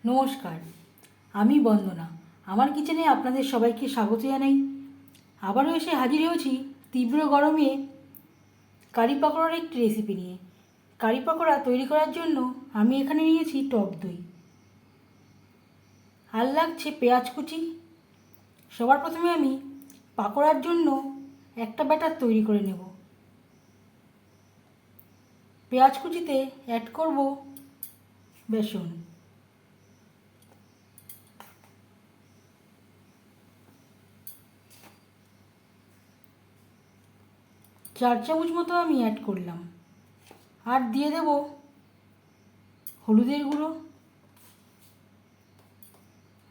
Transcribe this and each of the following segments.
নমস্কার, আমি বন্দনা। আমার কিচেনে আপনাদের সবাইকে স্বাগত জানাই। আবারও এসে হাজির হয়েছি তীব্র গরমে কারি পাকোড়ার একটি রেসিপি নিয়ে। কারি পাকোড়া তৈরি করার জন্য আমি এখানে নিয়েছি টক দই, আর লাগছে পেঁয়াজ কুচি। সবার প্রথমে আমি পাকোড়ার জন্য একটা ব্যাটার তৈরি করে নেব। পেঁয়াজ কুচিতে অ্যাড করব বেসন, 4 চামচ মতো আমি অ্যাড করলাম। আর দিয়ে দেব হলুদের গুঁড়ো,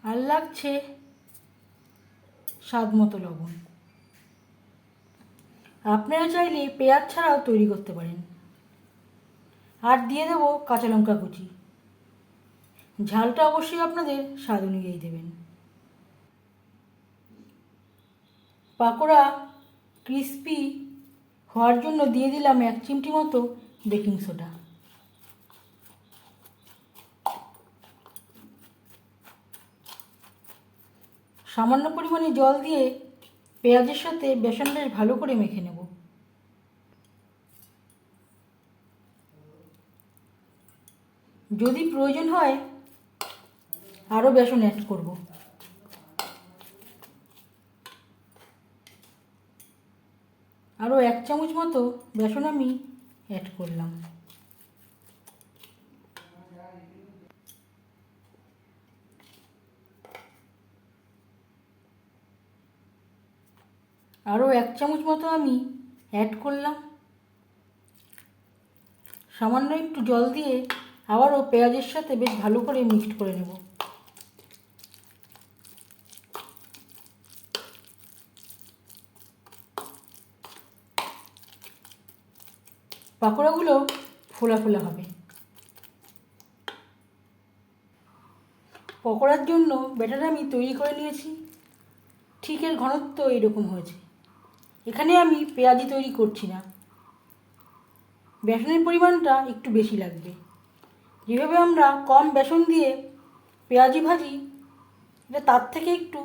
আর লাগছে স্বাদ মতো লবণ। আপনারা চাইলে পেঁয়াজ ছাড়াও তৈরি করতে পারেন। আর দিয়ে দেব কাঁচা লঙ্কা কুচি। ঝালটা অবশ্যই আপনাদের স্বাদ অনুযায়ী দেবেন। পাকোড়া ক্রিস্পি হওয়ার জন্য দিয়ে দিলাম 1 চিমটি মতো বেকিং সোডা। সামান্য পরিমাণে জল দিয়ে পেঁয়াজের সাথে বেসন বেশ ভালো করে মেখে নেব। যদি প্রয়োজন হয় আরও বেসন অ্যাড করব। আরও 1 চামচ মতো বেসন আমি অ্যাড করলাম। আরও 1 চামচ মতো আমি অ্যাড করলাম। সামান্য একটু জল দিয়ে আবারও পেঁয়াজের সাথে বেশ ভালো করে মিক্সড করে নেব। পাকোড়াগুলো ফোলা ফোলা হবে। পকোড়ার জন্য ব্যাটার আমি তৈরি করে নিয়েছি। ঠিক এর ঘনত্ব এইরকম হয়েছে। এখানে আমি পেঁয়াজি তৈরি করছি না, বেসনের পরিমাণটা একটু বেশি লাগবে। যেভাবে আমরা কম বেসন দিয়ে পেঁয়াজি ভাজি, এটা তার থেকে একটু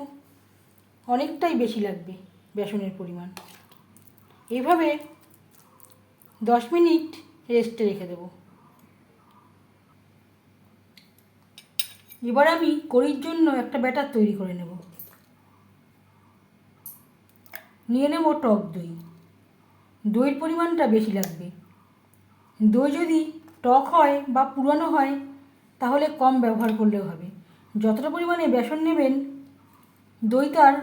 অনেকটাই বেশি লাগবে বেসনের পরিমাণ। এইভাবে 10 মিনিট রেস্টে রেখে দেব। এবার আমি কড়ির জন্য একটা ব্যাটার তৈরি করে নেব। নিয়ে নেব টক দই। দইয়ের পরিমাণটা বেশি লাগবে। দই যদি টক হয় বা পুরানো হয় তাহলে কম ব্যবহার করলেও হবে। যতটা পরিমাণে বেসন নেবেন দই তার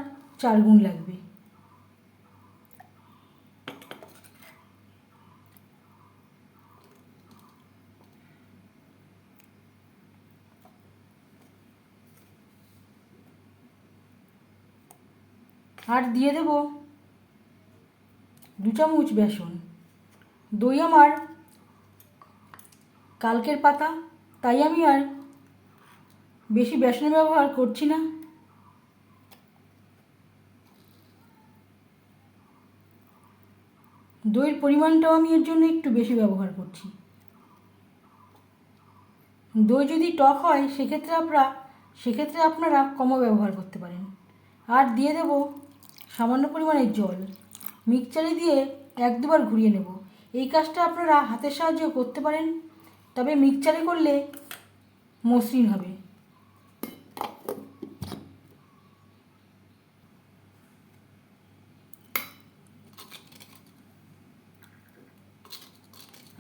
4 গুণ লাগবে। আর দিয়ে দেব 2 চামচ বেসন। দই আমার কালকের পাতা, তাই আমি আর বেশি বেসন ব্যবহার করছি না। দইয়ের পরিমাণটাও আমি এর জন্য একটু বেশি ব্যবহার করছি। দই যদি টক হয় সেক্ষেত্রে আপনারা কমও ব্যবহার করতে পারেন। আর দিয়ে দেব সামান্য পরিমাণে জল। মিক্সচারে দিয়ে 1-2 বার ঘুরিয়ে নেব। এই কাজটা আপনারা হাতের সাহায্যেও করতে পারেন, তবে মিক্সচারে করলে মসৃণ হবে।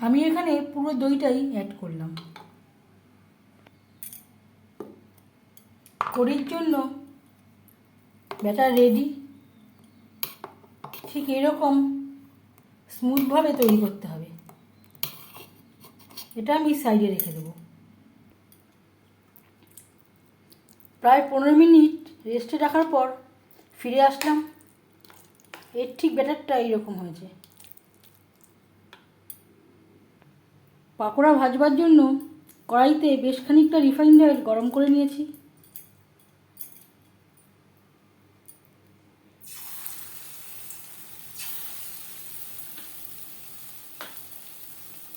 আমি এখানে পুরো দইটাই অ্যাড করলাম। কড়ির জন্য ব্যাটার রেডি। ঠিক এরকম স্মুথভাবে তৈরি করতে হবে। এটা আমি সাইডে রেখে দেবো। প্রায় 15 মিনিট রেস্টে রাখার পর ফিরে আসলাম। এর ঠিক ব্যাটারটা এইরকম হয়েছে। পাকোড়া ভাজবার জন্য কড়াইতে বেশ খানিকটা রিফাইন্ড অয়েল গরম করে নিয়েছি।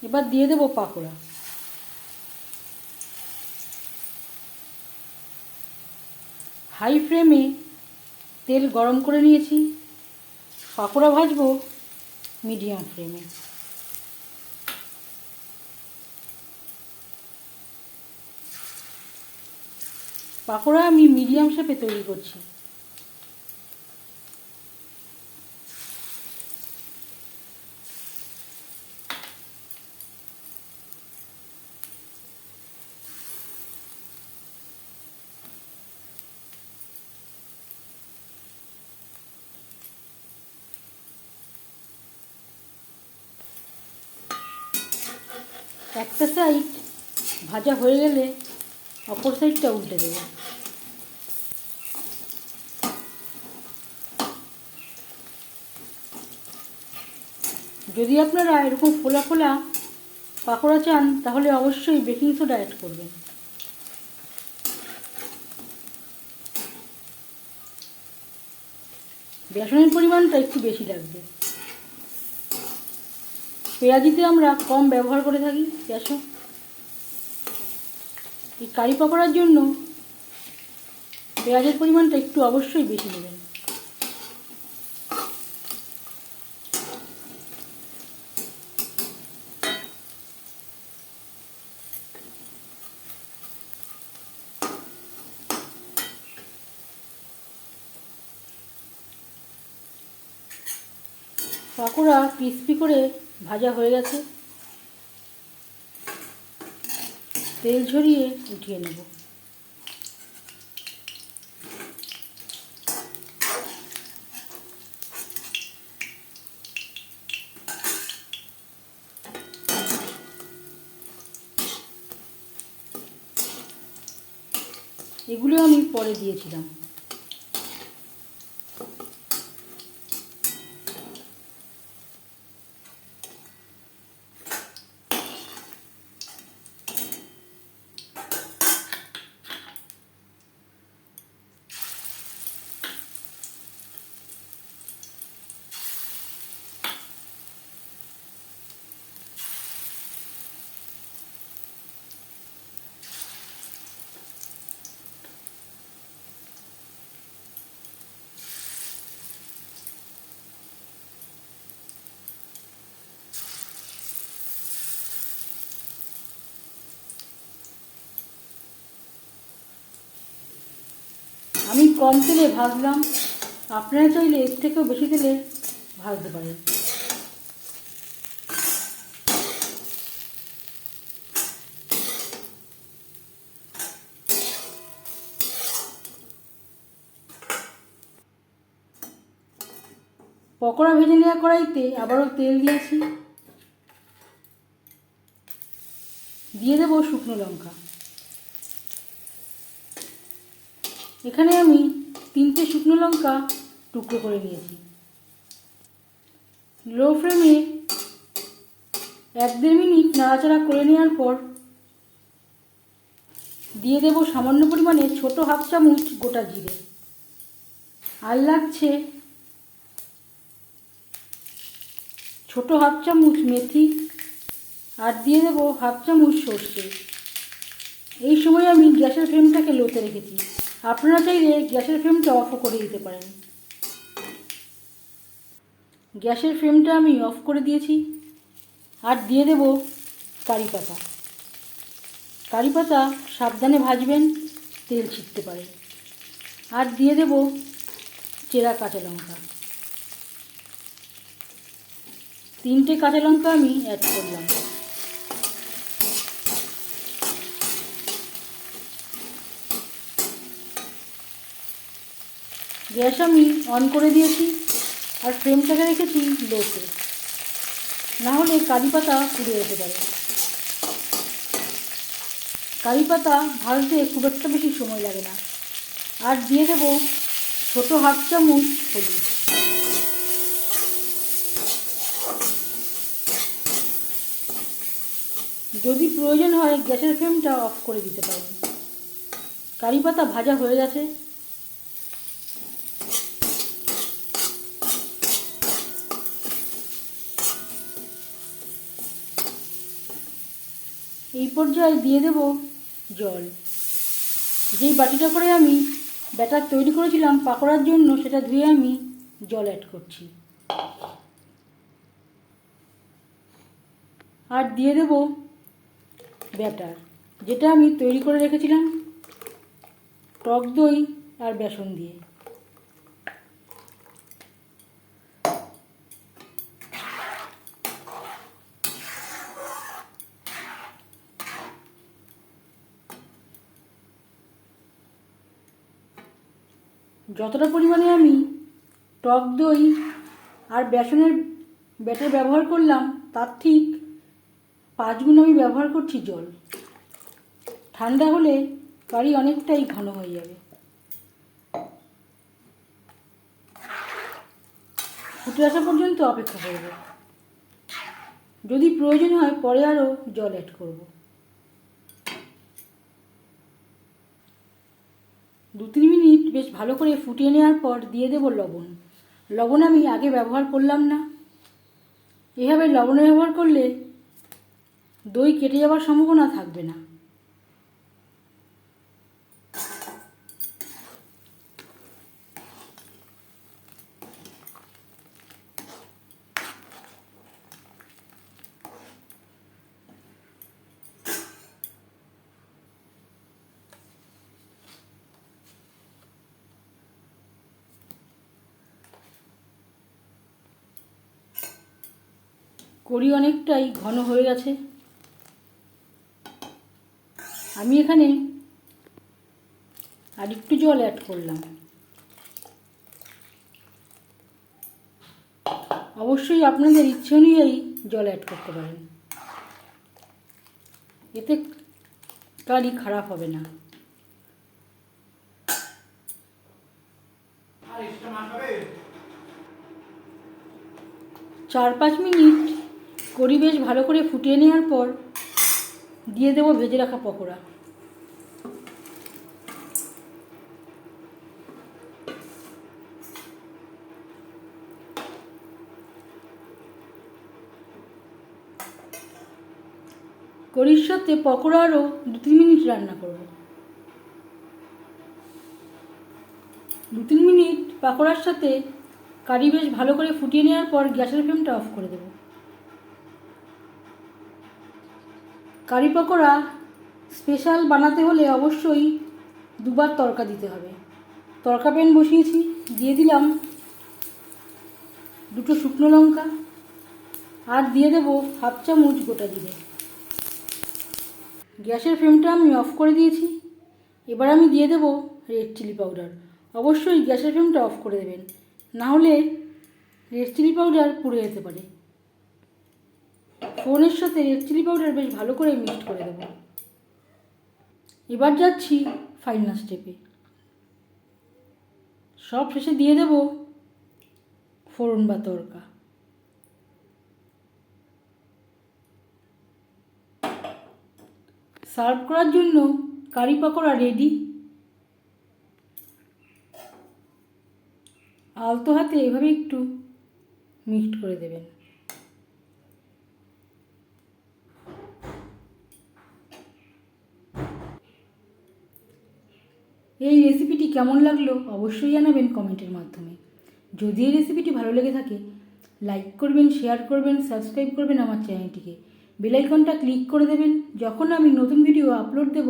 এবার দিয়ে দেবো পাকোড়া। হাই ফ্লেমে তেল গরম করে নিয়েছি। পাকোড়া ভাজবো মিডিয়াম ফ্লেমে। পাকোড়া আমি মিডিয়াম শেপে তৈরি করছি। একটা সাইড ভাজা হয়ে গেলে অপর সাইডটা উল্টে দেব। যদি আপনারা এরকম ফোলা ফোলা পাকোড়া চান তাহলে অবশ্যই বেকিং সোডা অ্যাড করবেন। বেসনের পরিমাণটা একটু বেশি লাগবে। পেঁয়াজিতে আমরা কম ব্যবহার করে থাকি বেসন। এই কারি পাকোড়ার জন্য পেঁয়াজের পরিমাণটা একটু অবশ্যই বেশি নেবেন। পাকোড়া ক্রিস্পি করে ভাজা হয়ে গেছে। তেল ঝরিয়ে উঠিয়ে নেব। এগুলো আমি পরে দিয়েছিলাম। আমি কম তেলে ভাজলাম, আপনারা চাইলে এর থেকেও বেশি তেলে ভাজতে পারেন। পকোড়া ভেজে নেওয়া কড়াইতে আবারও তেল দিয়েছি। দিয়ে দেবো শুকনো লঙ্কা। এখানে আমি 3টে শুকনো লঙ্কা টুকরো করে নিয়েছি। লো ফ্লেমে 1-1.5 মিনিট নাড়াচাড়া করে নেওয়ার পর দিয়ে দেবো সামান্য পরিমাণে ছোট হাফ চামচ গোটা জিরে। আর লাগছে ছোট হাফ চামচ মেথি। আর দিয়ে দেবো হাফ চামচ সর্ষে। এই সময় আমি গ্যাসের ফ্লেমটাকে লোতে রেখেছি। আপনারা চাইলে গ্যাসের ফ্লেমটা অফও করে দিতে পারেন। গ্যাসের ফ্লেমটা আমি অফ করে দিয়েছি। আর দিয়ে দেব কারি পাতা। কারি পাতা সাবধানে ভাজবেন, তেল ছিটতে পারে। আর দিয়ে দেব চেরা কাঁচা লঙ্কা। 3টে কাঁচা লঙ্কা আমি অ্যাড করলাম। গ্যাস আমি অন করে দিয়েছি আর ফ্লেমটাকে রেখেছি লোতে, না হলে কারি পাতা পুড়ে যেতে পারে। কারি পাতা ভাজতে খুব একটা বেশি সময় লাগে না। আর দিয়ে দেব ছোট হাফ চামচ হলুদ। যদি প্রয়োজন হয় গ্যাসের ফ্লেমটা অফ করে দিতে পারেন। কারি পাতা ভাজা হয়ে গেছে। এই পর্যায়ে দিয়ে দেব জল। যেই বাটিটা করে আমি ব্যাটার তৈরি করেছিলাম পাকোড়ার জন্য, সেটা ধুয়ে আমি জল অ্যাড করছি। আর দিয়ে দেব ব্যাটার, যেটা আমি তৈরি করে রেখেছিলাম টক দই আর বেসন দিয়ে। যতটা পরিমাণে আমি টক দই আর বেসনের ব্যাটার ব্যবহার করলাম, তার ঠিক 5 গুণ আমি ব্যবহার করছি জল। ঠান্ডা হলে কারি অনেকটাই ঘন হয়ে যাবে। ফুটে আসা পর্যন্ত অপেক্ষা করব, যদি প্রয়োজন হয় পরে আরও জল অ্যাড করব। 2-3 মিনিট বেশ ভালো করে ফুটিয়ে নেওয়ার পর দিয়ে দেব লবণ। লবণ আমি আগে ব্যবহার করলাম না। এভাবে লবণ ব্যবহার করলে দই কেটে যাওয়ার সম্ভাবনা থাকবে না। কড়ি অনেকটাই ঘন হয়ে গেছে। আমি এখানে আর একটু জল অ্যাড করলাম। অবশ্যই আপনাদের ইচ্ছে অনুযায়ী জল অ্যাড করতে পারেন, এতে কারি খারাপ হবে না। 4-5 মিনিট কড়ি বেশ ভালো করে ফুটিয়ে নেওয়ার পর দিয়ে দেবো ভেজে রাখা পকোড়া। কড়ির সাথে পকোড়া আরও 2-3 মিনিট রান্না করব। 2-3 মিনিট পকোড়ার সাথে কারি বেশ ভালো করে ফুটিয়ে নেওয়ার পর গ্যাসের ফ্লেমটা অফ করে দেব। কারি পকোড়া স্পেশাল বানাতে হলে অবশ্যই 2বার তড়কা দিতে হবে। তড়কা প্যান বসিয়েছি, দিয়ে দিলাম 2টো শুকনো লঙ্কা আর দিয়ে দেব 1/2 চামচ গোটা জিরে। গ্যাসের ফ্লেমটা আমি অফ করে দিয়েছি। এবার আমি দিয়ে দেব রেড চিলি পাউডার। অবশ্যই গ্যাসের ফ্লেমটা অফ করে দেবেন, না হলে রেড চিলি পাউডার পুড়ে যেতে পারে। ফোড়নের সাথে রেড চিলি পাউডার বেশ ভালো করে মিক্সড করে দেব। এবার যাচ্ছি ফাইনাল স্টেপে। সব শেষে দিয়ে দেব ফোড়ন বা তড়কা। সার্ভ করার জন্য কারি পকোড়া রেডি। আলতো হাতে এভাবে একটু মিক্সড করে দেবেন। এই রেসিপিটি কেমন লাগলো অবশ্যই জানাবেন কমেন্টের মাধ্যমে। যদি এই রেসিপিটি ভালো লেগে থাকে লাইক করবেন, শেয়ার করবেন, সাবস্ক্রাইব করবেন আমার চ্যানেলটিকে। বেল আইকনটা ক্লিক করে দেবেন, যখন আমি নতুন ভিডিও আপলোড দেব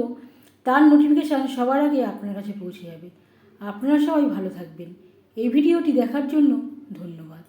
তার নোটিফিকেশান সবার আগে আপনার কাছে পৌঁছে যাবে। আপনারা সবাই ভালো থাকবেন। এই ভিডিওটি দেখার জন্য ধন্যবাদ।